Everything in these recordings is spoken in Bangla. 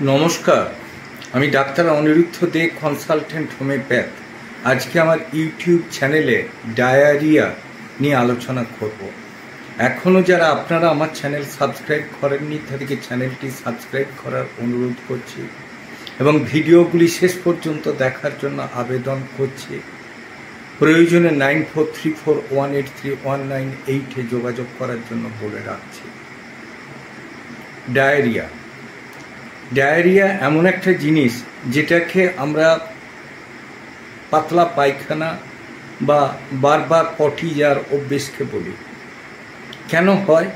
নমস্কার, আমি ডাক্তার অনিরুদ্ধ দে, কনসালটেন্ট হোমিওপ্যাথ। আজকে আমার ইউটিউব চ্যানেলে ডায়রিয়া নিয়ে আলোচনা করব। এখনও যারা আপনারা আমার চ্যানেল সাবস্ক্রাইব করেননি তাদেরকে চ্যানেলটি সাবস্ক্রাইব করার অনুরোধ করছি এবং ভিডিওগুলি শেষ পর্যন্ত দেখার জন্য আবেদন করছি। প্রয়োজনে 9434183198 যোগাযোগ করার জন্য বলে রাখছি। ডায়রিয়া এমন একটা জিনিস যেটাকে আমরা পাতলা পায়খানা বা বারবার পটি যাওয়ার অভ্যেসকে বলি। কেন হয়?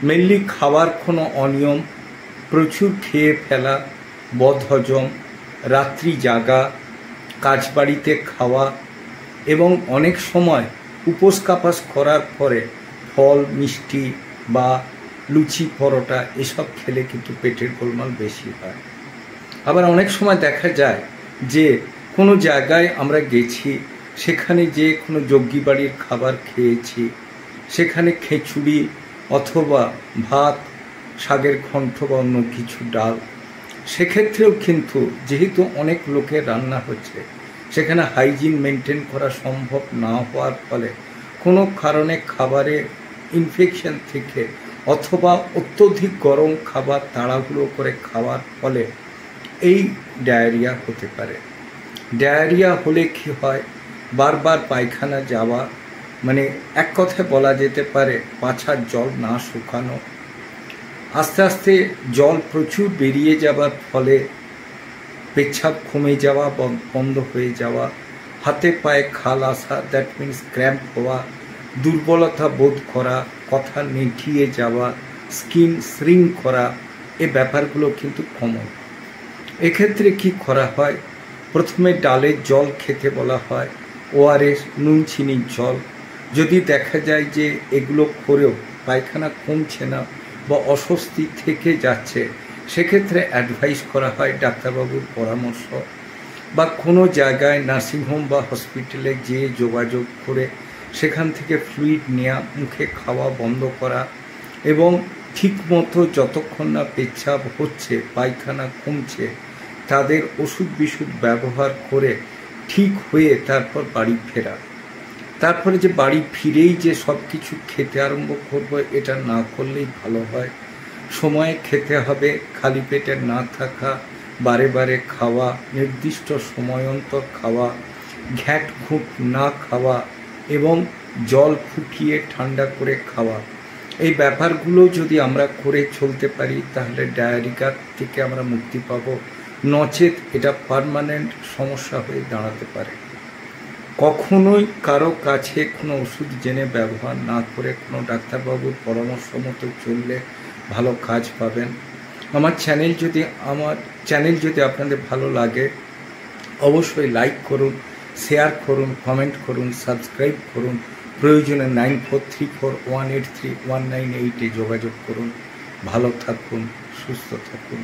মেনলি খাবার কোনো অনিয়ম, প্রচুর খেয়ে ফেলা, বদহজম, রাত্রি জাগা, কাজ বাড়িতে খাওয়া এবং অনেক সময় উপোস কাপাস করার পরে ফল, মিষ্টি বা লুচি, পরোটা এসব খেলে কিন্তু পেটের গোলমাল বেশি হয়। আবার অনেক সময় দেখা যায় যে কোনো জায়গায় আমরা গেছি, সেখানে যে কোনো যজ্ঞী বাড়ির খাবার খেয়েছি, সেখানে খিচুড়ি অথবা ভাত, শাকের ঘন্ট বা অন্য কিছু ডাল, সেক্ষেত্রেও কিন্তু যেহেতু অনেক লোকের রান্না হচ্ছে, সেখানে হাইজিন মেনটেন করা সম্ভব না হওয়ার ফলে কোনো কারণে খাবারে ইনফেকশন থেকে অথবা অত্যধিক গরম খাবার তাড়াহুড়ো করে খাওয়ার ফলে এই ডায়রিয়া হতে পারে। ডায়রিয়া হলে কি হয়? বারবার পায়খানা যাওয়া, মানে এক কথায় বলা যেতে পারে পাছার জল না শুকানো, আস্তে আস্তে জল প্রচুর বেরিয়ে যাওয়ার ফলে পেচ্ছাপ কমে যাওয়া, বন্ধ হয়ে যাওয়া, হাতে পায়ে খাল আসা, দ্যাট মিনস ক্র্যাম্প হওয়া, দুর্বলতা বোধ করা, কথা নেঠিয়ে যাওয়া, স্কিন শ্রিঙ্ক করা, এ ব্যাপারগুলো কিন্তু কমন। এক্ষেত্রে কি করা হয়? প্রথমে ডালের জল খেতে বলা হয়, ওআরএস, নুন চিনির জল। যদি দেখা যায় যে এগুলো করেও পায়খানা কমছে না বা অস্বস্তি থেকে যাচ্ছে, সেক্ষেত্রে অ্যাডভাইস করা হয় ডাক্তারবাবুর পরামর্শ বা কোনো জায়গায় নার্সিংহোম বা হসপিটালে যেয়ে যোগাযোগ করে সেখান থেকে ফ্লুইড নেওয়া, মুখে খাওয়া বন্ধ করা এবং ঠিকমতো যতক্ষণ না পেচ্ছাপ হচ্ছে, পায়খানা কমছে, তাদের ওষুধ বিশুধ ব্যবহার করে ঠিক হয়ে তারপর বাড়ি ফেরা। তারপরে যে বাড়ি ফিরেই যে সব কিছু খেতে আরম্ভ করবো, এটা না করলেই ভালো হয়। সময়ে খেতে হবে, খালি পেটে না থাকা, বারে বারে খাওয়া, নির্দিষ্ট সময় অন্তর খাওয়া, ঘ্যাট ঘুঁট না খাওয়া এবং জল ফুটিয়ে ঠান্ডা করে খাওয়া। এই ব্যাপারগুলো যদি আমরা করে চলতে পারি তাহলে ডায়রিয়া থেকে আমরা মুক্তি পাব, নচেত এটা পার্মানেন্ট সমস্যা হয়ে দাঁড়াতে পারে। কখনোই কারো কাছে কোনো ওষুধ জেনে ব্যবহার না করে কোনো ডাক্তারবাবুর পরামর্শ মতো চললে ভালো কাজ পাবেন। আমার চ্যানেল যদি আপনাদের ভালো লাগে অবশ্যই লাইক করুন, শেয়ার করুন, কমেন্ট করুন, সাবস্ক্রাইব করুন। প্রয়োজনে 9434183198 যোগাযোগ করুন। ভালো থাকুন, সুস্থ থাকুন।